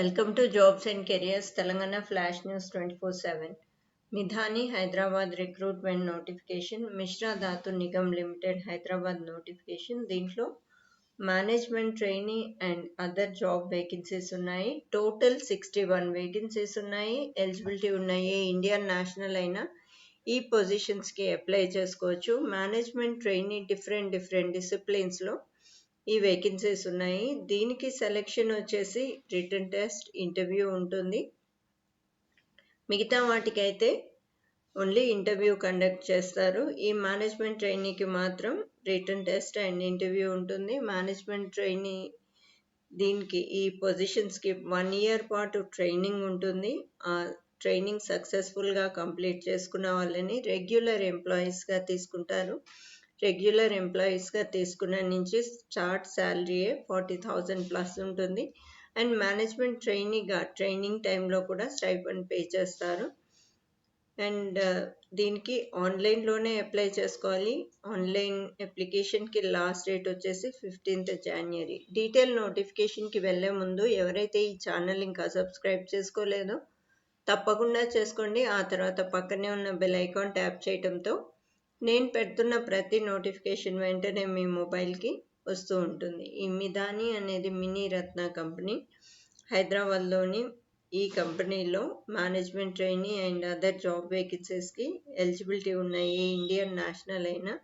Welcome to Jobs and Careers Telangana Flash News 24/7. Midhani Hyderabad recruitment notification, Mishra Dhatu Nigam Limited Hyderabad notification. దీంట్లో management trainee and other job vacancies ఉన్నాయి. Total 61 vacancies ఉన్నాయి. Eligibility ఉన్నాయి. Indian national అయినా ఈ పొజిషన్స్కి apply చేసుకోవచ్చు. Management trainee different డిసిప్లిన్స్లో ఈ vacancies ఉన్నాయి. దీనికి సెలెక్షన్ వచ్చేసి రిటన్ టెస్ట్, ఇంటర్వ్యూ ఉంటుంది. మిగతా వాటికైతే ఓన్లీ ఇంటర్వ్యూ కండక్ట్ చేస్తారు. ఈ మేనేజ్మెంట్ ట్రైనీకి మాత్రం రిటన్ టెస్ట్ అండ్ ఇంటర్వ్యూ ఉంటుంది. మేనేజ్మెంట్ ట్రైనీ దీనికి ఈ పొజిషన్స్కి 1 year పాటు ట్రైనింగ్ ఉంటుంది. ఆ ట్రైనింగ్ సక్సెస్ఫుల్గా కంప్లీట్ చేసుకున్న వాళ్ళని రెగ్యులర్ ఎంప్లాయీస్గా తీసుకుంటారు. రెగ్యులర్ ఎంప్లాయీస్గా తీసుకున్న నుంచి స్టార్ట్ శాలరీయే 40,000 ప్లస్ ఉంటుంది. అండ్ మేనేజ్మెంట్ ట్రైనీగా ట్రైనింగ్ టైంలో కూడా స్టైపెండ్ పే చేస్తారు. అండ్ దీనికి ఆన్లైన్లోనే అప్లై చేసుకోవాలి. ఆన్లైన్ అప్లికేషన్కి లాస్ట్ డేట్ వచ్చేసి 15th January. డీటెయిల్ నోటిఫికేషన్కి వెళ్ళే ముందు ఎవరైతే ఈ ఛానల్ ఇంకా సబ్స్క్రైబ్ చేసుకోలేదో తప్పకుండా చేసుకోండి. ఆ తర్వాత పక్కనే ఉన్న బెల్ ఐకాన్ ట్యాప్ చేయడంతో నేను పెడుతున్న ప్రతి నోటిఫికేషన్ వెంటనే మీ మొబైల్కి వస్తూ ఉంటుంది. ఈ మిధాని అనేది మినీ రత్న కంపెనీ. హైదరాబాద్లోని ఈ కంపెనీలో management trainee and other job వేకెన్సీస్కి ఎలిజిబిలిటీ ఉన్నాయి. ఇండియన్ నేషనల్ అయినా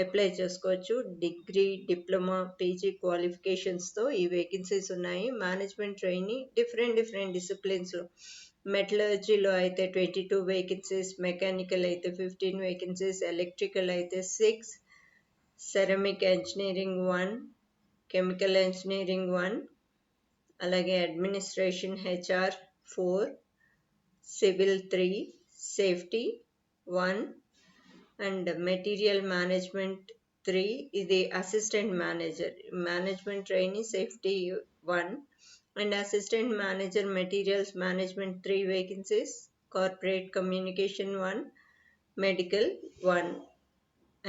అప్లై చేసుకోవచ్చు. డిగ్రీ, డిప్లొమా, పీజీ క్వాలిఫికేషన్స్తో ఈ వేకెన్సీస్ ఉన్నాయి. మేనేజ్మెంట్ ట్రైనీ డిఫరెంట్ డిసిప్లిన్స్లో మెటలర్జీలో అయితే 22 వేకెన్సీస్, మెకానికల్ అయితే 15 వేకెన్సీస్, ఎలక్ట్రికల్ అయితే 6, సెరమిక్ ఇంజనీరింగ్ 1, కెమికల్ ఇంజనీరింగ్ 1, అలాగే administration HR 4, civil 3, safety 1 and material management 3. ఇది assistant management trainee safety 1 and assistant manager materials management 3 vacancies, corporate communication 1, medical 1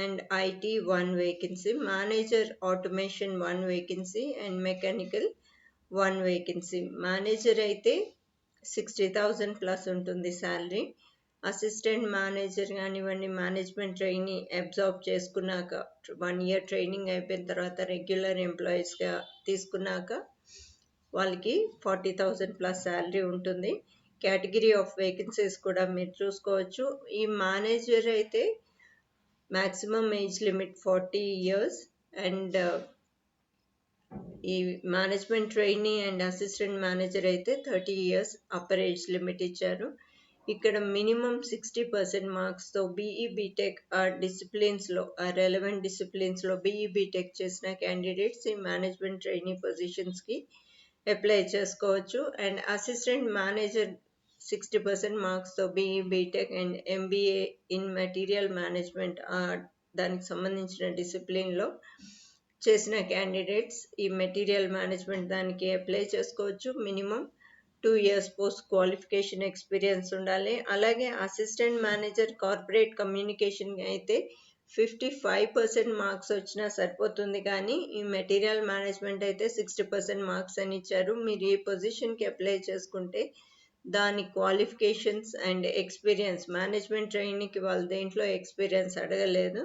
and IT 1 vacancy, manager automation 1 vacancy and mechanical 1 vacancy. Manager అయితే 60,000 plus ఉంటుంది salary. Assistant manager కానివ్వండి, management trainee absorb చేసుకున్నాక 1 year training అయిపోయిన తర్వాత regular ఎంప్లాయీస్గా తీసుకున్నాక వాళ్ళకి 40,000 plus salary ఉంటుంది. Category of vacancies కూడా మీరు చూసుకోవచ్చు. ఈ మేనేజర్ అయితే maximum age limit 40 years and ఈ management trainee and assistant manager అయితే 30 years అప్పర్ ఏజ్ లిమిట్ ఇచ్చారు. ఇక్కడ మినిమం 60% మార్క్స్తో బీఈ బీటెక్ ఆ డిసిప్లిన్స్లో, ఆ రెలవెంట్ డిసిప్లిన్స్లో బీఈ బీటెక్ చేసిన క్యాండిడేట్స్ ఈ మేనేజ్మెంట్ ట్రైనీ పొజిషన్స్కి అప్లై చేసుకోవచ్చు. అండ్ అసిస్టెంట్ మేనేజర్ 60% మార్క్స్తో BE BTech and MBA in material management దానికి సంబంధించిన డిసిప్లిన్లో చేసిన క్యాండిడేట్స్ ఈ మెటీరియల్ మేనేజ్మెంట్ దానికి అప్లై చేసుకోవచ్చు. Minimum 2 years post qualification experience ఉండాలి. అలాగే అసిస్టెంట్ మేనేజర్ కార్పొరేట్ కమ్యూనికేషన్ అయితే 55% మార్క్స్ వచ్చినా సరిపోతుంది. కానీ ఈ మెటీరియల్ మేనేజ్మెంట్ అయితే 60% మార్క్స్ అని ఇచ్చారు. మీరు ఈ పొజిషన్కి అప్లై చేసుకుంటే దాని క్వాలిఫికేషన్స్ అండ్ ఎక్స్పీరియన్స్, మేనేజ్మెంట్ ట్రైనీకి వాళ్ళు దేంట్లో ఎక్స్పీరియన్స్ అడగలేదు,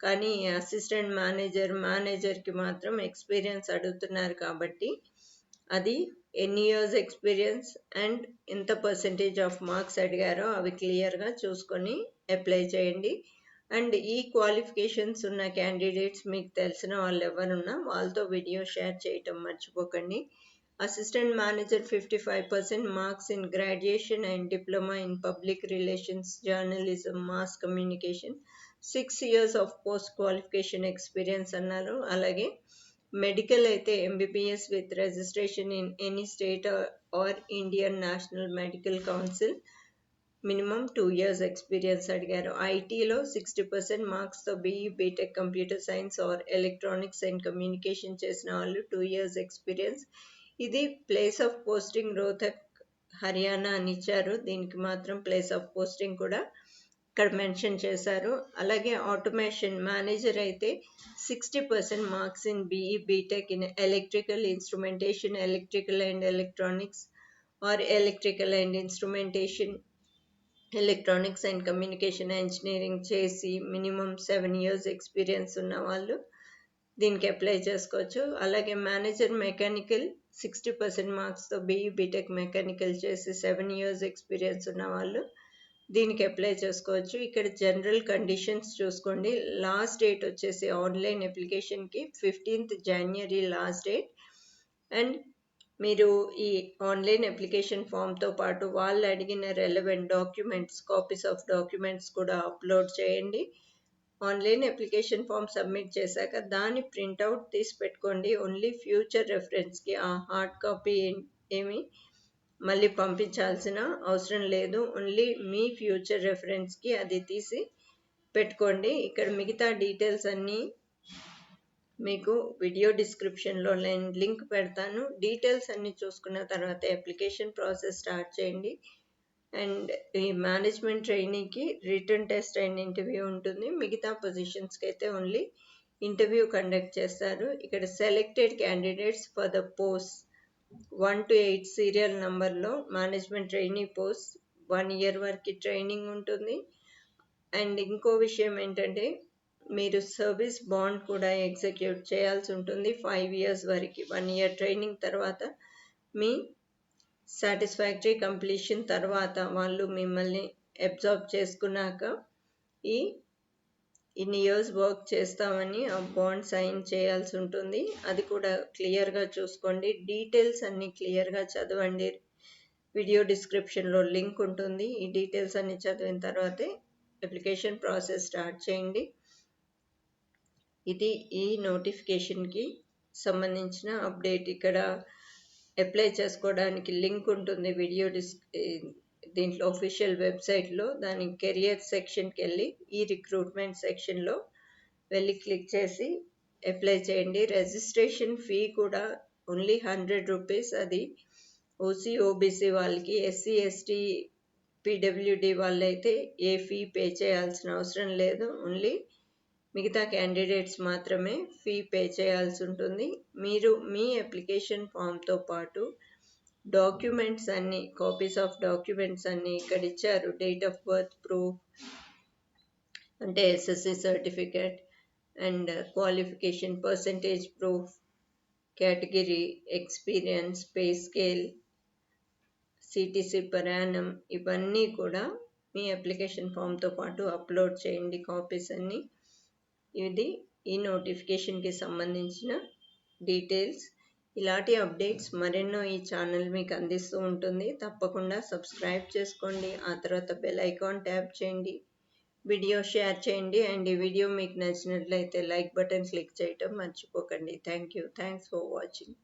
కానీ అసిస్టెంట్ మేనేజర్కి మాత్రం ఎక్స్పీరియన్స్ అడుగుతున్నారు. కాబట్టి అది ఎన్ని ఇయర్స్ ఎక్స్పీరియన్స్ అండ్ ఎంత పర్సెంటేజ్ ఆఫ్ మార్క్స్ అడిగారో అవి క్లియర్గా చూసుకొని అప్లై చేయండి. అండ్ ఈ క్వాలిఫికేషన్స్ ఉన్న క్యాండిడేట్స్ మీకు తెలిసిన వాళ్ళు ఎవరున్నా వాళ్ళతో వీడియో షేర్ చేయటం మర్చిపోకండి. Assistant manager 55% marks in graduation and diploma in public relations, journalism, mass communication, 6 years of post qualification experience అన్నారు. అలాగే మెడికల్ అయితే MBBS with registration in any state or Indian national medical council, minimum 2 years experience అడిగారు. ఐటీలో 60% మార్క్స్తో BE BTech computer science or electronics and communication చేసిన వాళ్ళు 2 years experience. ఇది place of posting Rohtak, Haryana అని ఇచ్చారు. దీనికి మాత్రం ప్లేస్ ఆఫ్ పోస్టింగ్ కూడా ఇక్కడ మెన్షన్ చేశారు. అలాగే ఆటోమేషన్ మేనేజర్ అయితే 60% marks in BE BTech in electrical instrumentation, electrical and electronics, or electrical and instrumentation, electronics and communication engineering చేసి మినిమం 7 years ఎక్స్పీరియన్స్ ఉన్న వాళ్ళు దీనికి అప్లై చేసుకోవచ్చు. అలాగే మేనేజర్ మెకానికల్ 60% మార్క్స్తో బీఈ బీటెక్ మెకానికల్ చేసి 7 years ఎక్స్పీరియన్స్ ఉన్న వాళ్ళు దీనికి అప్లై చేసుకోవచ్చు. ఇక్కడ జనరల్ కండిషన్స్ చూసుకోండి. లాస్ట్ డేట్ వచ్చేసి ఆన్లైన్ అప్లికేషన్కి 15th January last date. And మీరు ఈ ఆన్లైన్ అప్లికేషన్ ఫామ్తో పాటు వాళ్ళు అడిగిన relevant documents, copies of documents కూడా అప్లోడ్ చేయండి. ఆన్లైన్ అప్లికేషన్ ఫామ్ సబ్మిట్ చేశాక దాని ప్రింట్అవుట్ తీసి పెట్టుకోండి. ఓన్లీ ఫ్యూచర్ రెఫరెన్స్కి ఆ హార్డ్ కాపీ ఏమి మళ్ళీ పంపించాల్సిన అవసరం లేదు. ఓన్లీ మీ ఫ్యూచర్ రెఫరెన్స్కి అది తీసి పెట్టుకోండి. ఇక్కడ మిగతా డీటెయిల్స్ అన్నీ మీకు వీడియో డిస్క్రిప్షన్లో నేను లింక్ పెడతాను. డీటెయిల్స్ అన్నీ చూసుకున్న తర్వాత అప్లికేషన్ ప్రాసెస్ స్టార్ట్ చేయండి. అండ్ ఈ మేనేజ్మెంట్ ట్రైనీకి రిటర్న్ టెస్ట్ అండ్ ఇంటర్వ్యూ ఉంటుంది. మిగతా పొజిషన్స్కి అయితే ఓన్లీ ఇంటర్వ్యూ కండక్ట్ చేస్తారు. ఇక్కడ selected candidates for the post 1 to 8 serial నెంబర్లో మేనేజ్మెంట్ ట్రైనీ పోస్ట్ 1 year వరకు ట్రైనింగ్ ఉంటుంది. అండ్ ఇంకో విషయం ఏంటంటే మీరు సర్వీస్ బాండ్ కూడా ఎగ్జిక్యూట్ చేయాల్సి ఉంటుంది 5 years వరకు. 1 year ట్రైనింగ్ తర్వాత మీ సాటిస్ఫాక్టరీ కంప్లీషన్ తర్వాత వాళ్ళు మిమ్మల్ని అబ్జర్వ్ చేసుకున్నాక ఇన్ని ఇయర్స్ వర్క్ చేస్తామని ఆ బాండ్ సైన్ చేయాల్సి ఉంటుంది. అది కూడా క్లియర్గా చూసుకోండి. డీటెయిల్స్ అన్నీ క్లియర్గా చదవండి. వీడియో డిస్క్రిప్షన్లో లింక్ ఉంటుంది. ఈ డీటెయిల్స్ అన్నీ చదివిన తర్వాతే అప్లికేషన్ ప్రాసెస్ స్టార్ట్ చేయండి. ఇది ఈ నోటిఫికేషన్కి సంబంధించిన అప్డేట్. ఇక్కడ అప్లై చేసుకోవడానికి లింక్ ఉంటుంది దీంట్లో అఫీషియల్ వెబ్సైట్లో. దాని కెరియర్ సెక్షన్కి వెళ్ళి ఈ రిక్రూట్మెంట్ సెక్షన్లో వెళ్ళి క్లిక్ చేసి అప్లై చేయండి. రిజిస్ట్రేషన్ ఫీ కూడా ఓన్లీ 100 రూపీస్. అది ఓసీ ఓబీసీ వాళ్ళకి, ఎస్సీ ఎస్టీ పీడబ్ల్యూడి వాళ్ళైతే ఏ ఫీ పే చేయాల్సిన అవసరం లేదు. ఓన్లీ మిగతా క్యాండిడేట్స్ మాత్రమే ఫీ పే చేయాల్సి ఉంటుంది. మీరు మీ అప్లికేషన్ ఫామ్తో పాటు డాక్యుమెంట్స్ అన్నీ, కాపీస్ ఆఫ్ డాక్యుమెంట్స్ అన్నీ ఇక్కడ ఇచ్చారు. డేట్ ఆఫ్ బర్త్ ప్రూఫ్ అంటే SSC certificate, and qualification percentage proof, category, experience, pay scale, CTC per annum, ఇవన్నీ కూడా మీ అప్లికేషన్ ఫామ్తో పాటు అప్లోడ్ చేయండి కాపీస్ అన్నీ. ఇది ఈ నోటిఫికేషన్కి సంబంధించిన డీటెయిల్స్. ఇలాంటి అప్డేట్స్ మరెన్నో ఈ ఛానల్ మీకు అందిస్తూ ఉంటుంది. తప్పకుండా సబ్స్క్రైబ్ చేసుకోండి. ఆ తర్వాత బెల్ ఐకాన్ ట్యాప్ చేయండి, వీడియో షేర్ చేయండి. అండ్ ఈ వీడియో మీకు నచ్చినట్లయితే లైక్ బటన్ క్లిక్ చేయటం మర్చిపోకండి. Thanks for watching.